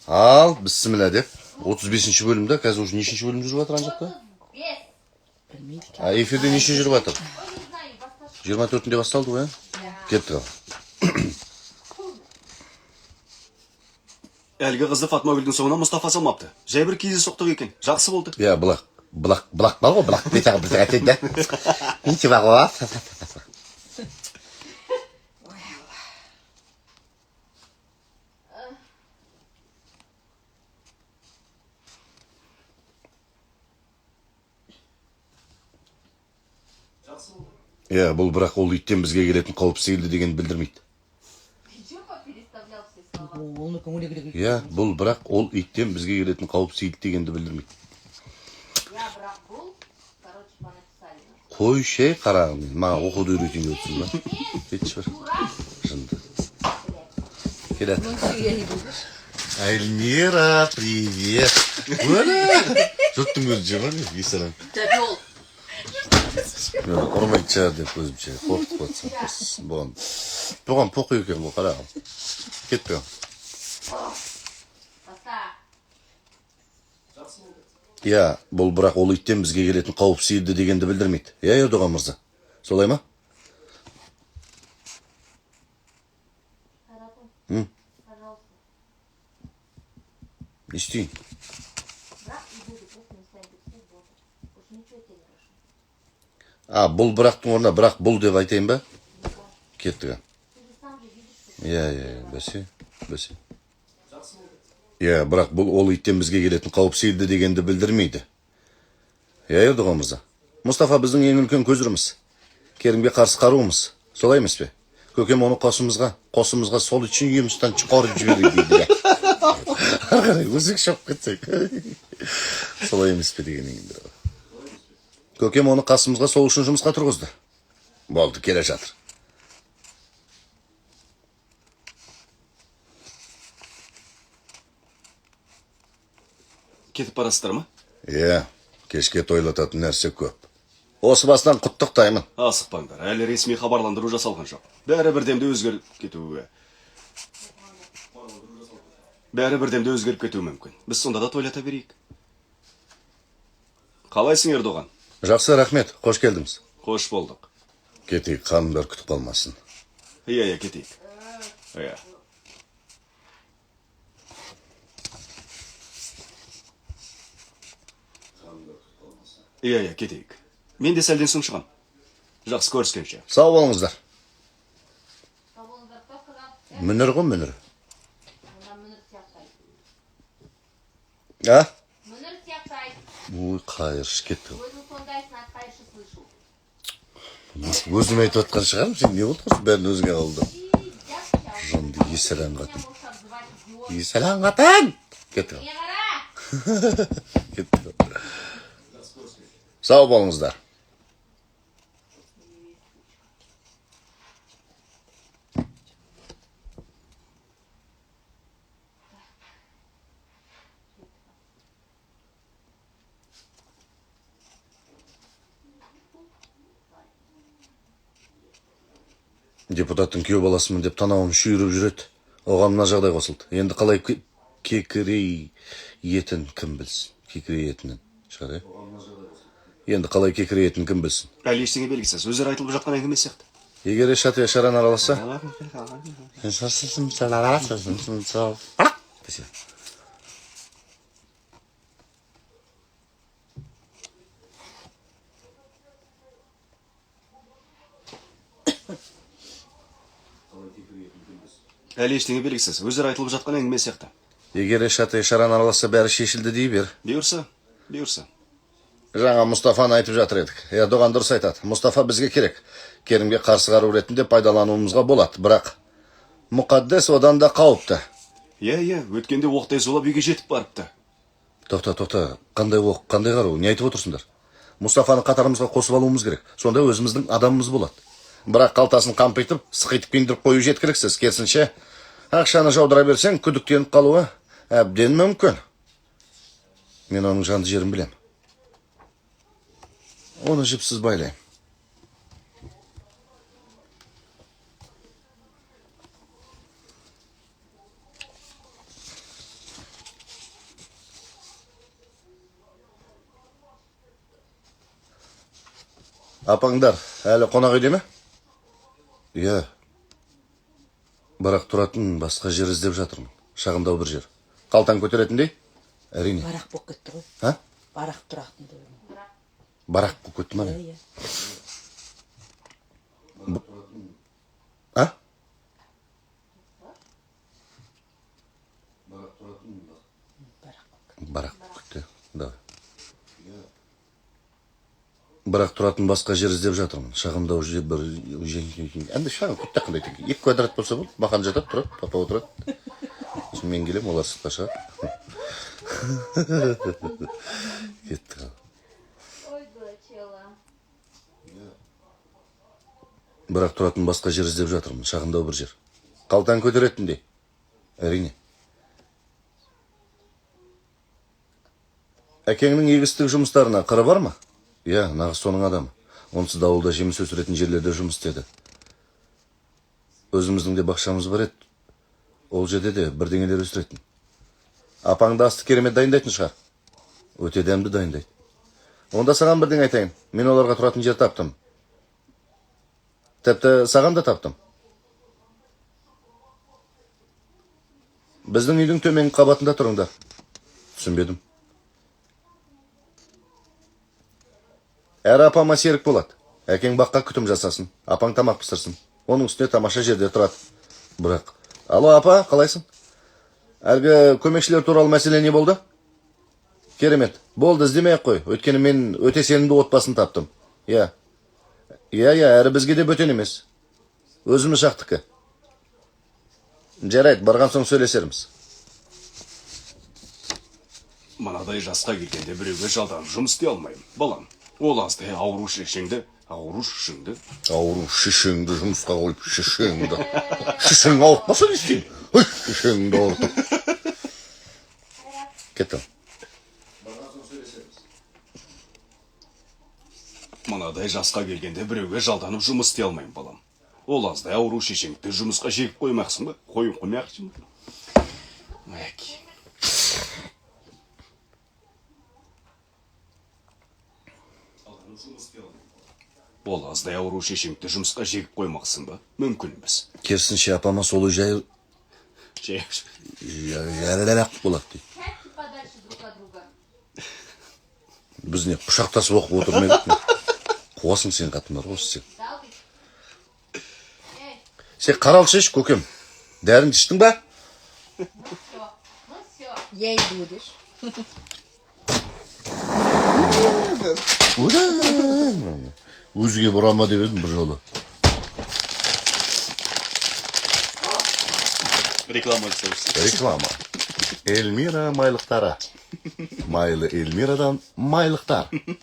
Al, bismillah деп. 35-ші бөлімде, қазір уже нешінші бөлім жүріп жатыр анжақта? Эфирде неше жүріп жатыр? 24-інде басталды ғой, Кеттік ал. Әлгі қызды Фатмагүлдің соңынан Мұстафа салмапты. Жай бір кездейсоқтық екен. Жақсы болды. Ya bulak var o bulak bir tane etinde. Hiç bak o. Ya бұл бірақ ол иттен бізге келетін қауіп сейілді деген білдірмейді. Ya бұл бірақ ол иттен бізге келетін қауіп сейілді дегенді білдірмейді. Қой шей қарағым, маған оқуды үйретейін деп отырсың ба? Кетші бір. Жынды. Келеді. Альмира, привет. Жұрттың өзі жеман, есалам. Ұрмайды шығар деп өзімше қорқытып отырсам. Бұған поқы екен бұл қарағым. Кетпе. Ya, бұл бірақ ол иттен бізге келетін қауіп сейілді дегенді білдірмейді. Я, Ердоған мырза. Солай ма? Не істейін? Бұл бірақтың орнына бірақ бұл деп айтайын ба? Кеттігі. Я, бәсе. Ya, бірақ бұл ол иттен бізге келетін қауіп сейілді дегенді білдірмейді. Я, Ердоған мырза. Мұстафа біздің ең үлкен көзіріміз. Керімге қарсы қаруымыз. Солай емес пе? Көкем оны қосымызға сол үшін емістен шығарып жіберді дейді. Арқарай, өзік шоқ кетсек. Солай емес пе деген еңдер. Көкем оны қасымызға сол үшін жұмысқа тұрғызды. Болды, келе жатыр. Кетіп барасыздар ма? Кешке тойлататын нәрсе көп. Осы бастан құттықтаймын. Асықпаңдар, әлі ресми хабарландыру жасалған жоқ. Бәрі бірдемде өзгеріп кетуі мүмкін. Біз сонда да тойлата берейік. Қалайсың, Ердоған? Жақсы, рахмет. Қош келдіңіз. Қош болдық. Кетейік, қанымдар күтіп қалмасын. Иә, кетейік. Иә, кетейік. Мен де сәлден соң шығам. Жақсы көріскенше. Сау болыңыздар. Мүнір ғой, мүнір. Мүнір сияқтайды. Ой, қайыршы кетті. Өзім айтып отқан шығарым, сен не болды құрсын, бәрін өзіңе қалды. Жынды, есалан қатын. Есалан қатын! Кетті. Кетті. Sağ olunuzlar. Депутаттың күйеу баласымын деп танауым шүйіріп жүреді. Оған мына жағдай қосылды. Енді қалай кекірей етін кім білсін? Кекірей етінен шығады. Енді қалай кекірейетін кім білсін? Әлі ештеңе белгісіз, өздері айтылып жатқан әңгіме сияқты. Егер Ешат Ешаран араласа? Әлі ештеңе белгісіз, өздері айтылып жатқан әңгіме сияқты. Егер Ешат Ешаран араласа, бәрі шешілді дей бер. Бұйырса. Жаңа Мұстафаны айтып жатыр едік. Ердоған дұрыс айтады. Мұстафа бізге керек. Керімге қарсы қару ретінде пайдалануымызға болады. Бірақ Мұқаддес одан да қауіпті. Иә, өткенде оқтай зулап үйге жетіп барыпты. Тоқта. Қандай оқ, қандай қару? Не айтып отырсыңдар? Мұстафаны қатарымызға қосып алуымыз керек. Сонда өзіміздің адамымыз болады. Бірақ қалтасын қампитып, сықитып кендіріп қою жеткіліксіз. Керісінше, ақшаны жаудыра берсең, күдіктеніп қалуы әбден мүмкін. Мен оның жанды жерін білем. Onu jipsiz baylayın. Апаңдар, әлі қонақ үйде ме? Иә. Бірақ тұратын басқа жер іздеп жатырмын. Шағындау бір жер. Қалтаң көтеретіндей? Әрине. Барақ болып кетті ғой. Ha? Барақ тұрақтын деп. Барақ болып кетті ма? Иә. Ha? Барақ болып кетті. Да. Бірақ тұратын басқа жер іздеп жатырмын. Шағындау жер бір... Әнді шағын күтті қандай екен. 2 квадрат болса бұл. Мақан жатады, тұрады, папа отырады. Сосын мен келем, олар сыртқа шығады. Кетті. Ой, дурачела. Бірақ тұратын басқа жер іздеп жатырмын. Шағындау бір жер. Қалтаң көтеретіндей? Әрине. Әкеңнің егістік жұмыстарына қыры бар ма? Иә, нағыз соның адамы. Онсыз да ауылда жеміс өсіретін жерлерде жұмыс істеді. Өзіміздің де бақшамыз бар еді. Ол жерде де бірдеңелер өсіретін. Апаңды асты керемет дайындайтын шығар. Өте дәмді дайындайды. Онда саған бірдеңе айтайын. Мен оларға тұратын жер таптым. Тіпті саған да таптым. Біздің үйдің төменгі қабатында тұрыңдар. Түсінбедім. Әрі апама серік болады. Әкең баққа күтім жасасын. Апаң тамақ пісірсін. Оның үстіне тамаша жерде тұрады. Бірақ... Алло, апа, қалайсың? Әлгі көмекшілер туралы мәселе не болды? Керемет. Болды, іздемей-ақ қой. Өйткені мен өте сенімді отбасын таптым. Иә. Иә, әрі бізге де бөтен емес. Өзіміз жақтікі. Жарайды, барған соң сөйлесерміз. Манадай жасқа келгенде біреуге жалданып жұмыс істей алмаймын. Балам, ол аздай ауру шешеңді жұмысқа қойып, шешеңді. Шешең ауыртмаса не істеймін? Шешеңді ауыртып. Кеттім. Манадай жасқа келгенде біреуге жалданып жұмыс істей алмаймын, балам. Ол аздай ауру шешеңді жұмысқа жегіп қоймақсың ба? Қоймақсың ба? Мәке. Ол аздай ауру шешеңді жұмысқа жегіп қоймақсың ба? Мүмкін емес. Керісінше апама солы жай... Жайларақ болады дейді. Сядьте подальше друг от друга. Біз не құшақтасып оқып отырмайдық не? Қуасың сен қатындар осы сен. Дал ты. Эй, Сен қаралшы еш, көкем. Дәрін іштің ба? ну все. Я и будешь. Өзге бұрама деп едім бір жолы. Реклама жасайсың. Реклама. Эльмира майлықтары. Майлы Эльмирадан майлықтар. Жиртрез,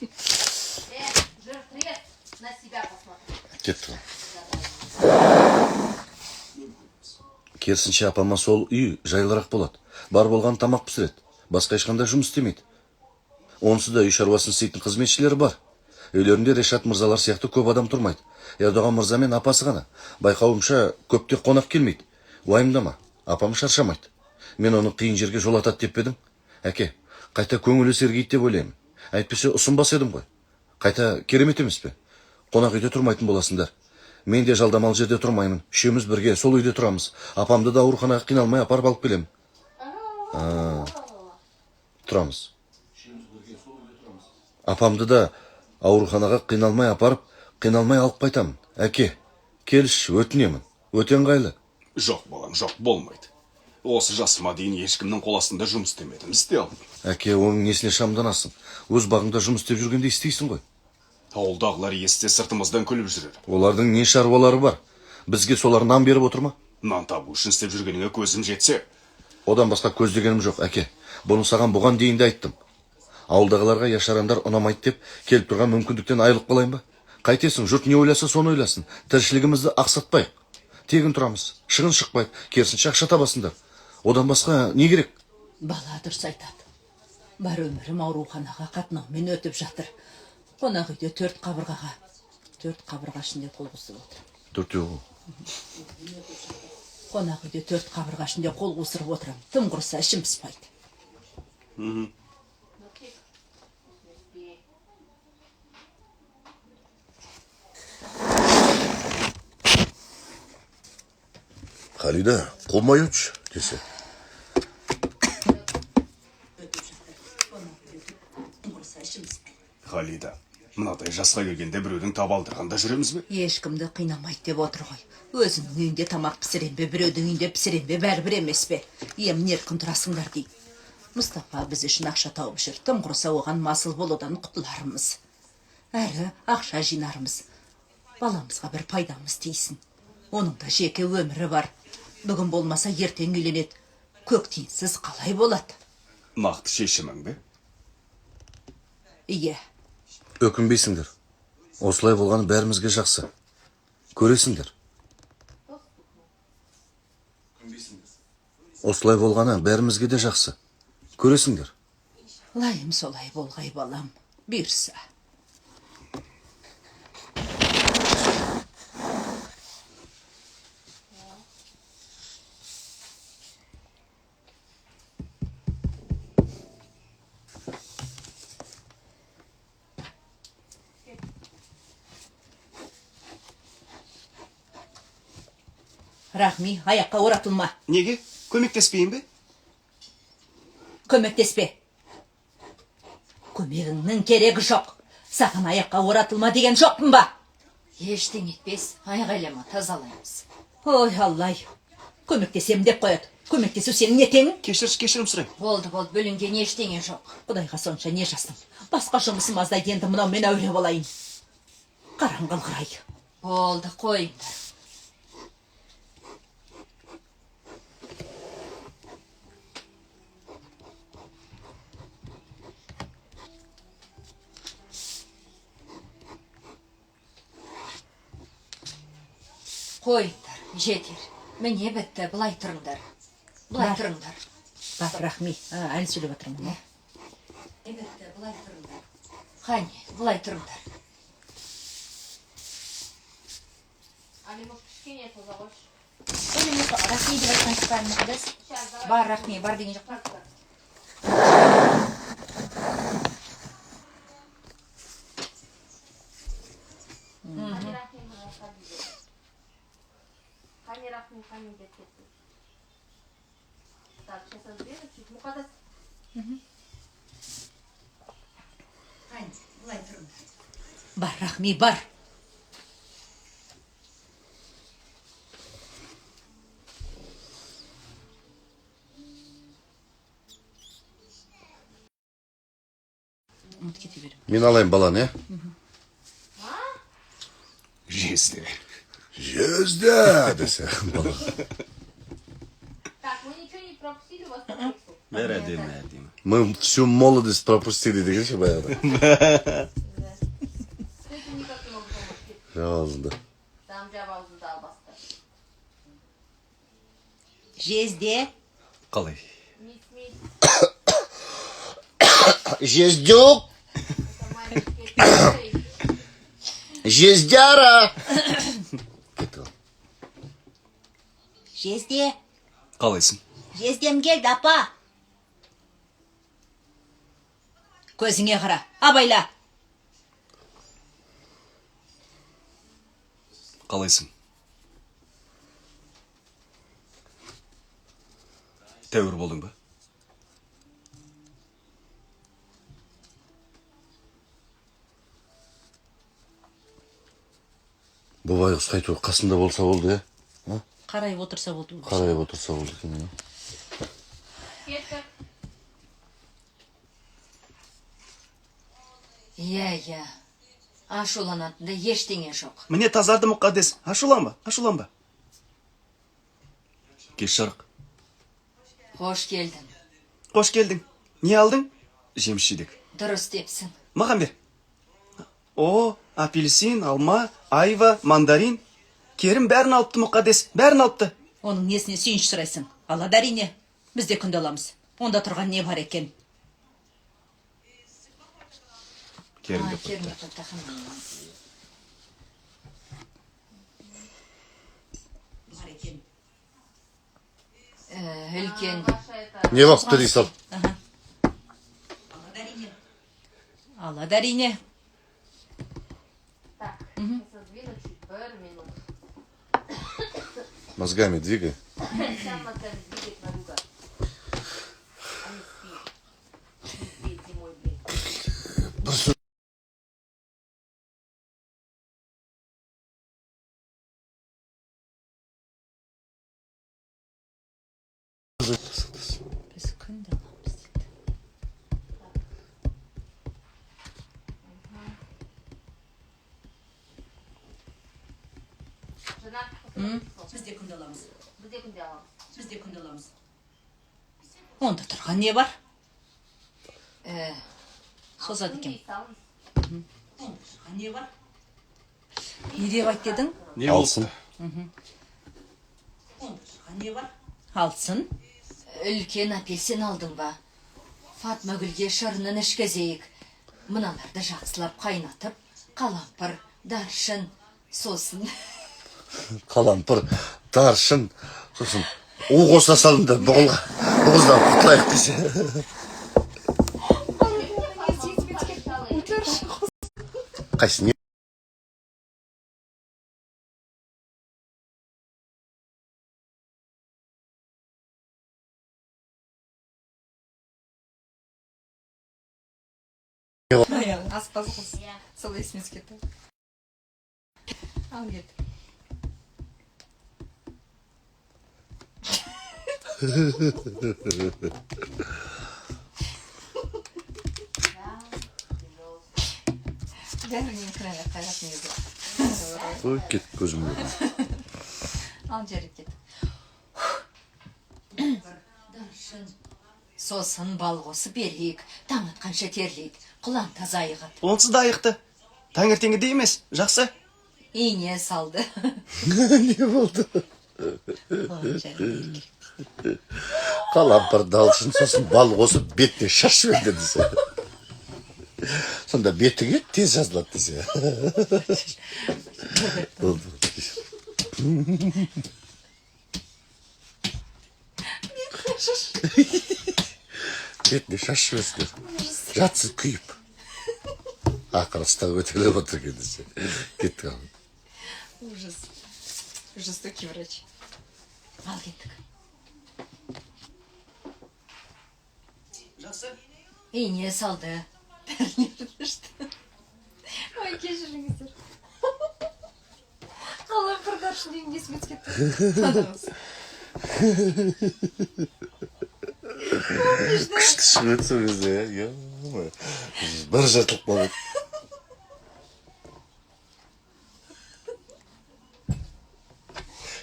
на себя посмотри. Кетті. Керісінше апама сол үй жайлырақ болады. Бар болған тамақ пісіреді. Басқа ешқандай жұмыс істемейді. Онсыз да үй шаруасын істейтін қызметшілері бар. Үйлерінде Решат мырзалар сияқты көп адам тұрмайды. Ердоған мырза мен апасы ғана. Байқауымша көпте қонақ келмейді. Уайымдама, апам шаршамайды. Мен оны қиын жерге жолатады деп едім. Әке, қайта көңілі сергейді деп ойлаймын. Әйтпесе ұсынбас едім ғой. Қайта керемет емес пе? Қонақ үйде тұрмайтын боласыңдар. Мен де жалдамалы жерде тұрмаймын. Үшеуміз бірге сол үйде тұрамыз. Апамды да ауруханаға қиналмай апарып алып келемін. Тұрамыз. Апамды да ауруханаға қиналмай апарып, қиналмай алып қайтамын. Әке, келші, өтінемін. Өте ыңғайлы. Жоқ, балам, жоқ, болмайды. Осы жасыма дейін ешкімнің қол астында жұмыс істемедім, істей алмаймын. Әке, оның несіне шамданасың? Өз бағыңда жұмыс істеп жүргенде істейсің ғой. Ауылдағылар естісе сыртымыздан күліп жүрер. Олардың не шаруалары бар? Бізге солар нан беріп отыр ма? Нан табу үшін істеп жүргеніңе көзім жетсе. Одан басқа көздегенім жоқ, әке. Бұны саған бұған дейін де айттым. Ауылдағыларға яшарандар ұнамайды деп келіп тұрған мүмкіндіктен айырылып қалайын ба? Қайтесің, жұрт не ойласа соны ойласын. Тіршілігімізді ақсатпайық. Тегін тұрамыз, шығын шықпайды, керісінше ақша табасыңдар. Одан басқа не керек? Бала дұрыс айтады. Бар өмірім ауруханаға қатынаумен өтіп жатыр. Қонақ үйде 4 қабырға ішінде қол қусырып отыр. Төртеу. Қонақ үйде 4 қабырға ішінде қол қусырып отырам. Тым құрса ішім пыспайды. Халида, қолмай өтші, десе. Халида, мынадай жасқа келгенде біреудің табалдырғанда жүреміз бе? Ешкімді қинамайды деп отыр ғой. Өзіңнің үйінде тамақ пісірем бе, біреудің үйінде пісірем бе, бәрібір емес пе. Емін еркін тұрасыңдар дейді. Мұстафа біз үшін ақша тауып жүр. Тым құрса оған масыл болудан құтыларымыз. Әрі ақша жинарымыз. Баламызға бір пайдамыз тейсін. Оның да жеке өмірі бар. Бүгін болмаса ертең үйленеді. Көк тиынсыз қалай болады? Нақты шешімің бе? Иә. Өкінбейсіңдер. Осылай болғаны бәрімізге жақсы. Көресіңдер. Осылай болғаны бәрімізге де жақсы. Көресіңдер. Лайым солай болғай балам. Бұйырса. Рахми, аяққа оратылма. Неге? Көмектеспейін бе? Көмектеспе. Көмегіңнің керегі жоқ. Саған аяққа оратылма деген жоқпын ба? Ештең етпес, айғайлама, тазалаймыз. Ой, Аллай. Көмектесем деп қояды. Көмектесу сенің нетеңің? Кешірім сұрайын. Болды, бөлінген ештеңе жоқ. Құдайға сонша не жастым. Басқа жұмысым аздайды, енді мынау мен әуре болайын. Қараңғылғырай. Болды, қойыңдар. Қойыңдар, жетер. Міне бітті, бұлай тұрыңдар. Бұлай тұрыңдар. Бар, Рахми. Әлі сөйлеп отырмын. Бітті, бұлай тұрыңдар. Қане, бұлай тұрыңдар. Али, может, кішкене тоза қойшы. Рахми деп айтқан шығар мұқадас. Бар, Рахми, бар деген жоқ. Хани рахми, хани деп кетті. Так, сейчас разберем, чуть мұқадас. Бар, Рахми, бар. Ұмыт кете берем. Мен алайын баланы, Жезде. Жезде, десе. Бала. Так, мы ничего не пропустили, у вас там Бер әдемі. Мы всю молодость пропустили, дегенше баяғыда. С этим никак не могу помочь. Жазды. Там жаб аузында албасты. Жезде. Қалай? Мис. Жездюк! Жездяра! Кетті. Жезде. Қалайсың? Жездем келді, апа. Көзіңе қара. Абайла. Қалайсың? Тәуір болдың ба? Бұл байғыз қайту қасында болса болды, е? Қарайып отырса болды. Қарайып отырса болды екен, е? Кетті. Иә. Ашуланатында ештеңе жоқ. Міне тазарды мұқадес. Ашуланба. Кеш жарық. Қош келдің. Қош келдің. Не алдың? Жеміс жидек. Дұрыс депсің. Маған бер. О, апельсин, алма, айва, мандарин. Керім бәрін алыпты мұқадес. Бәрін алыпты. Оның несіне сүйінші сұрайсың? Алады әрине. Біз де күнде аламыз. Онда тұрған не бар екен? Керім деп Керім қойыпты. деп қойыпты. Бар екен. Үлкен. Не бақты дейсал? Алады әрине. Алады әрине. Так, сейчас сдвину чуть, бір минут. Мозгами двигай. Сейчас Матвей видит Марюга. Он спит. Не спит зимой, блин. Biz күнде аламыз дейді. Жена, Біз де күнде аламыз. біз де күнде аламыз. Біз де күнде аламыз. Онда тұрған не бар? Созады екен. Салымыз. Онда тұрған не бар? Не деп айт дедің? Не Алсын. болыпты? Онда тұрған не бар? Алсын. Үлкен апельсин алдың ба? Фатма гүлге шырынын ішкізейік. Мыналарды жақсылап қайнатып, қалампыр, даршын, сосын. Қалампыр, даршын, сосын у қоса салынды бұғыздан құтылайық десе. Қайсы не? Аспаз қыз. Сол есіме кетті. Ал кет. Бәрінен кірәне қайрат негізі. Ой, кет көзім көрді. Ал жарып кет. Даршын. Сосын бал қосып берейік. Таң атқанша терлейік. Құлан тазайығып. Онсыз да айықты. Таңертеңгіде емес, жақсы. Ине салды. Не болды? Қалампыр, даршын, сосын бал қосып бетіне шаш берді десе. Сонда бетіге тез жазылады десе. Болды. Бетіне шаш берді. Жатсы күйіп. Ақыры ұстап өтелеп отыр екен десе. Кетті қалды. Ужас. Жестокий врач. Ал кеттік. Жақсы. Ине салды. Дәрілерді ішті. Ой, кешіріңіздер. Қалай бір даршын дейін есіме кетті. Күшті шығып сол кезде, бір жыртылып қалды.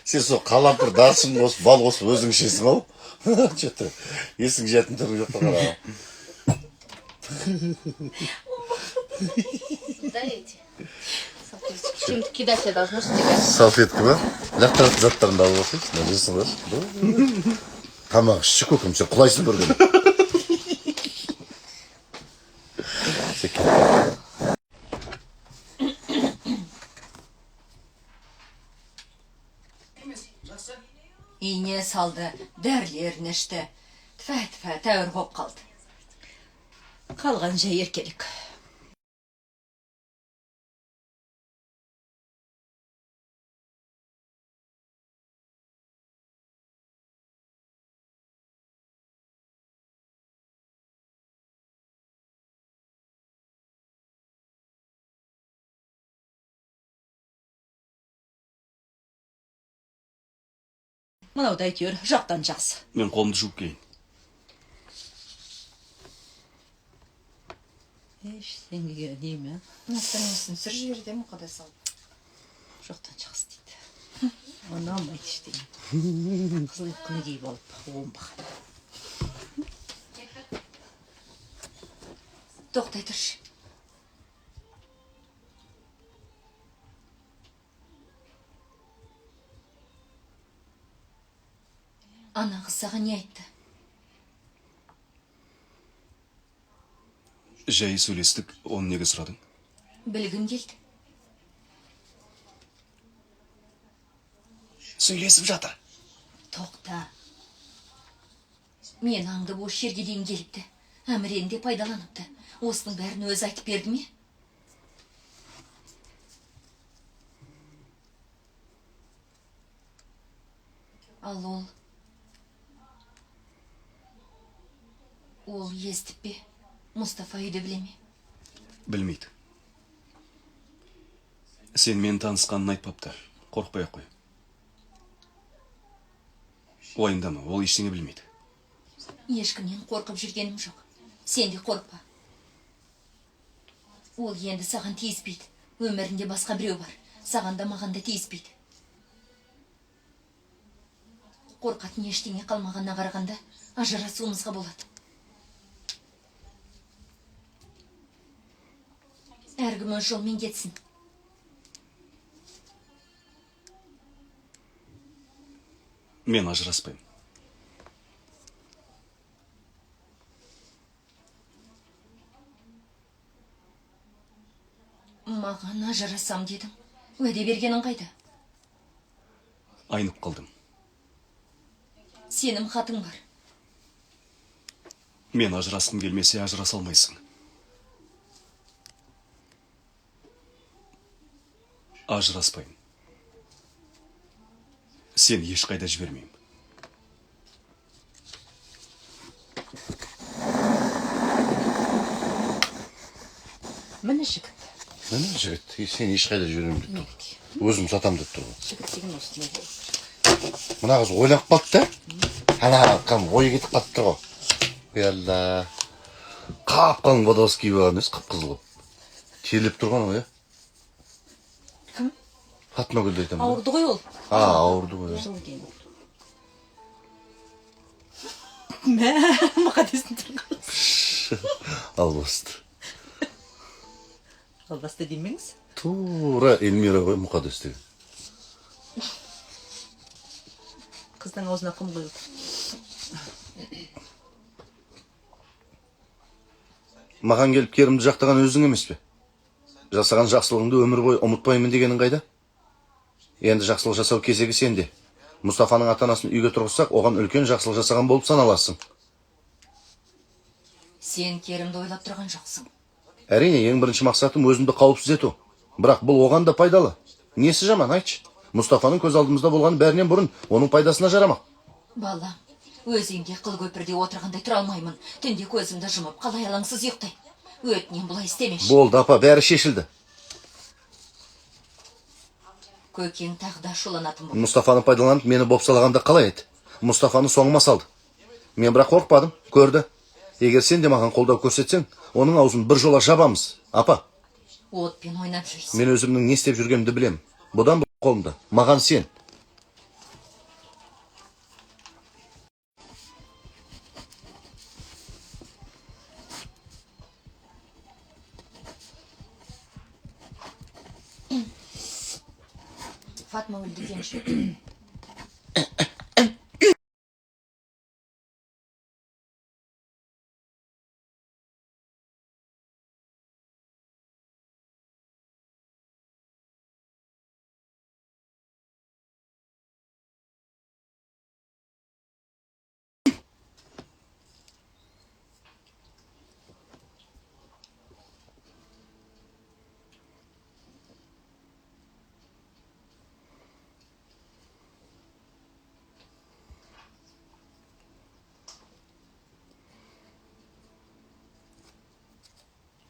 Сен сол қалампыр, даршын қосып, бал қосып өзің ішесің ау? Че-то есің жетін түрі жоқ қара. Дайте. Чем-то кидать я должна, что тебя. Салфетка ба? Лақтыратын заттарыңды алып оқиды. Нәжесің тамақ ішші көкім, сен құлайсың бір күні. Ине салды. Дәрілерін ішті. Тфә-тфә тәуір боп қалды. Қалған жай еркелік. Мынау да әйтеуір жақтан жақсы. Мен қолымды жуып кейін. Ештеңеге деймі? Настроениесін сүр жібердім, құдай салды. Жоқтан жақсы дейді. Оны алмайды ештеңе. Қызыл ұйқыны киіп алып, оңбаған. Тоқтай тұршы. Ана қыз саған не айтты? Жай сөйлестік, оны неге сұрадың? Білгім келді. Сөйлесіп жатыр. Тоқта. Мен аңды бұл жерге дейін келіпті. Әмірен де пайдаланыпты. Осының бәрін өзі айтып берді ме? Ал ол Ол естіп пе? Мұстафа үйде біле ме? Білмейді. Сен мен танысқанын айтпапты. Қорықпай ақ қой. Уайымдама, ол ештеңе білмейді. Ешкімнен қорқып жүргенім жоқ. Сен де қорықпа. Ол енді саған тиіспейді. Өмірінде басқа біреу бар. Саған да маған да тиіспейді. Қорқатын ештеңе қалмағанына қарағанда ажырасуымызға болады. Әркім өз жолмен кетсін. Мен ажыраспаймын. Маған ажырасам дедің. Уәде бергенің қайда? Айнып қалдым. Сенім хатың бар. Мен ажырасқым келмесе ажыраса алмайсың. Ажыраспаймын. Сен ешқайда жібермеймін. Міне жігіт. Міне жігіт, сен ешқайда жібермеймін деп тұр. Өзім сатам деп тұр. Жігіт деген осындай. Мына қыз ойланып қалды да. Ана кәдімгі ойы кетіп қалып тұр ғой. Ялла. Қап-қалың водолаз киіп алған емес, қып-қызыл болып. Терлеп тұрған ғой, Кім? Фатма Гүлді айтамын. Ауырды ғой ол. Ауырды ғой. Жыл дейін. Мә, мұқадесін тұрған. Албасты. Албасты демеңіз. Тура Эльмира ғой мұқадес деген. Қыздың аузына құм құйылды. Маған келіп керімді жақтаған өзің емес пе? Жасаған жақсылығыңды өмір бойы ұмытпаймын дегенің қайда? Енді жақсылық жасау кезегі сенде. Мұстафаның ата-анасын үйге тұрғызсақ, оған үлкен жақсылық жасаған болып саналасың. Сен Керімді ойлап тұрған жоқсың. Әрине, ең бірінші мақсатым өзімді қауіпсіз ету. Бірақ бұл оған да пайдалы. Несі жаман, айтшы? Мұстафаның көз алдымызда болған бәрінен бұрын оның пайдасына жарамақ. Балам, өзіңде қыл көпірде отырғандай тұра алмаймын. Түнде көзімді жұмып, қалай алаңсыз ұйықтай. Өтінен бұлай істемеші. Болды, апа, бәрі шешілді. Көкең тағы да шуланатын бұл. Мұстафаны пайдаланып, мені бопсалағанда қалай еді? Мұстафаны соңыма салды. Мен бірақ қорықпадым, көрді. Егер сен де маған қолдау көрсетсең, оның аузын бір жола жабамыз. Апа, Отпен ойнап жүрсің. мен өзімнің не істеп жүргенімді білем. Бұдан бұл қолымда. Маған сен. Фатма өлді денші.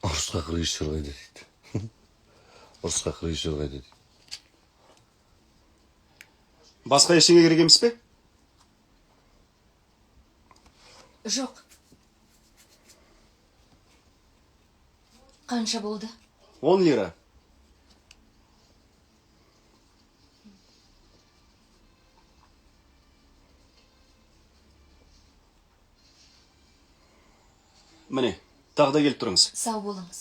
Ұрысқақ режиссер қайда дейді. Ұрысқақ режиссер қайда дейді. Басқа ештеңе керек емес пе? Жоқ. Қанша болды? 10 лира. Міне, тағы да келіп тұрыңыз. Сау болыңыз.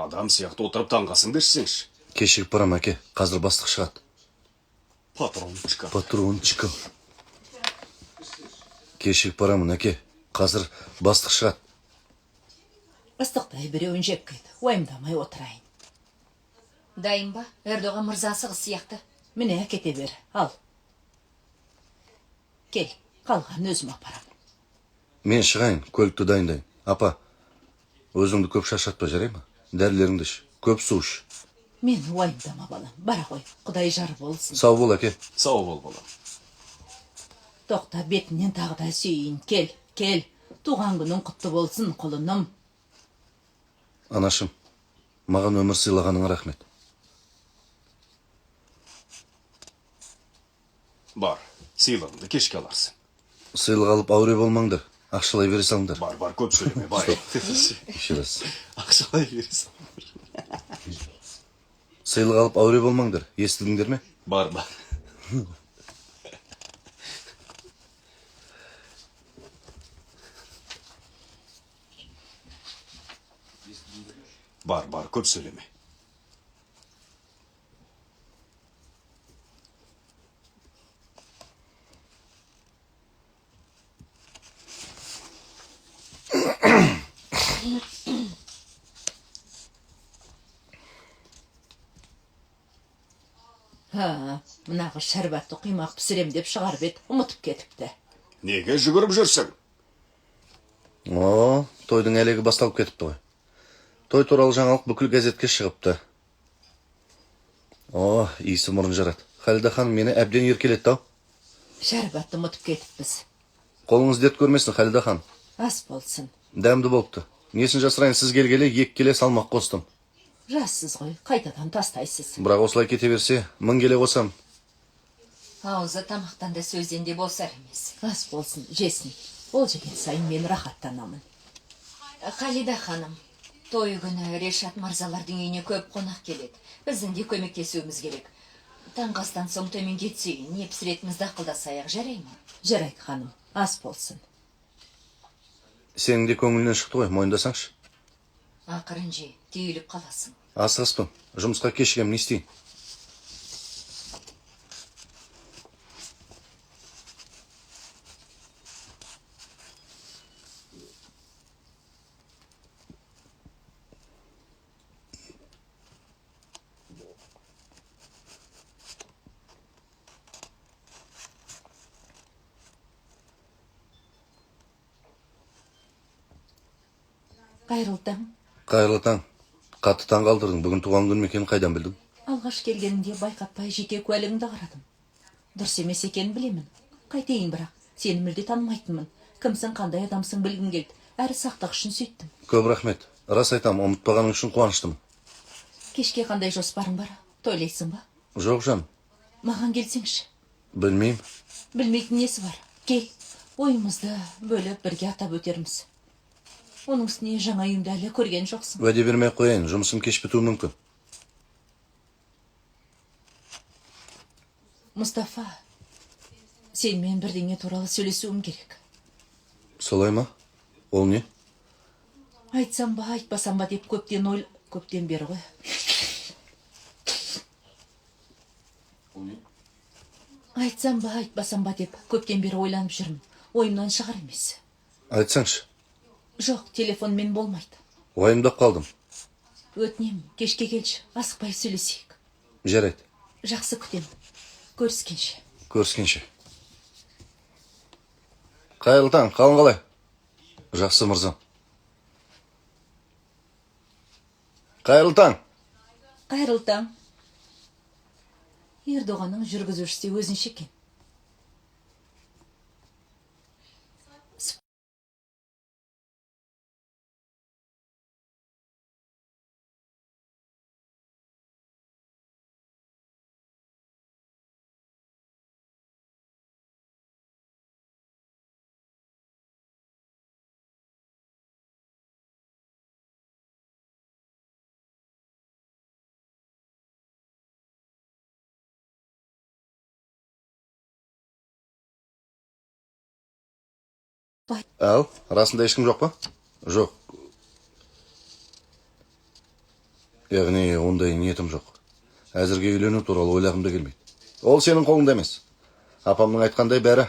Адам сияқты отырып таңғасың дешсеңші. Кешігіп барам, әке. Қазір бастық шығады. Патрончика. Патрончика. Кешігіп барамын, әке. Қазір бастық шығады. Ыстықтай біреуін жеп қойды. Уайымдамай отырайын. Дайын ба? Эрдоған мырзасы қыз сияқты. Міне кете бер, ал. Кел, қалған өзім апарам. Мен шығайын, көлікті дайындайын. Апа, өзіңді көп шаршатпа, жарай ма? Дәрілеріңді іш, көп су іш. Мен уайымдама балам, бара ғой, Құдай жар болсын. Сау бол, әке. Сау бол балам. Тоқта, бетінен тағы да сүйейін, кел. Туған күнің құтты болсын, құлыным. Анашым, маған өмір сыйлағаның рахмет. Бар, сыйлығыңды кешке аларсың. Сыйлық алып ауре болмаңдар. Ақшалай бере салыңдар. Бар, көп сөйлеме, бар. Еще раз. Ақшалай бересің. Сыйлық алып ауре болмаңдар. Естідіңдер ме? Бар. Бар, көп сөйлеме. Мынағы шәрбатты құймақ пісірем деп шығарып еді, ұмытып кетіпті. Неге жүгіріп жүрсің? Тойдың әлегі басталып кетіпті ғой. Той туралы жаңалық бүкіл газетке шығыпты. Иісі мұрын жарады. Халида ханым мені әбден еркелетті ау. Шәрбатты ұмытып кетіппіз. Қолыңыз дет көрмесін, Халида ханым. Ас болсын. Дәмді болыпты. Несін жасырайын, сіз келгелі 2 келе салмақ қостым. Жассыз ғой, қайтадан тастайсыз. Бірақ осылай кете берсе, 1000 келе қосам. Аузы тамақтан да сөзден де болсар емес. Ас болсын, жесін. Ол жеген сайын мен рахаттанамын. Халида ханым, той күні Решат мырзалардың үйіне көп қонақ келеді. Біздің де көмектесуіміз керек. Таңғы астан соң төменге түсейін, не пісіретімізді ақылдасайық, жарай ма? Жарайды ханым, ас болсын. Сенің де көңілінен шықты ғой, мойындасаңшы. Ақырын же, түйіліп қаласың. Асығыспын. Жұмысқа кешігем, не істейін? Қайырлы таң. Қайырлы таң. Қатты таң қалдырдың. Бүгін туған күнім екенін қайдан білдің? Алғаш келгенінде байқатпай жеке куәлігіңді қарадым. Дұрыс емес екенін білемін. Қайтейін бірақ, сені мүлде танымайтынмын. Кімсің, қандай адамсың білгім келді. Әрі сақтық үшін сөйттім. Көп рахмет. Рас айтам, ұмытпағаның үшін қуаныштым. Кешке қандай жоспарың бар? Тойлайсың ба? Жоқ жан. Маған келсеңші. Білмеймін. Білмейтін несі бар? Кел, ойымызды бөліп бірге атап өтерміз. Оның үстіне жаңа үйімді әлі көрген жоқсың. Уәде бермей қояйын, жұмысым кеш бітуі мүмкін. Мұстафа, сенімен бірдеңе туралы сөйлесуім керек. Солай ма? Ол не? Айтсам ба, айтпасам ба деп көптен бері ғой. Айтсам ба, айтпасам ба деп көптен бері ойланып жүрмін. Ойымнан шығар емес. Айтсаңшы. Жоқ, телефонмен болмайды. Уайымдап қалдым. Өтінем, кешке келші, асықпай сөйлесейік. Жарайды. Жақсы күтем. Көріскенше. Көріскенше. Қайырлы таң, қалың қалай? Жақсы мырзам. Қайырлы таң. Қайырлы таң. Ердоғанның жүргізушісі өзінше екен. Ал, расында ешкім жоқ па? Жоқ. Яғни, ондай ниетім жоқ. Әзірге үйлену туралы ойлағым да келмейді. Ол сенің қолыңда емес. Апамның айтқандай бәрі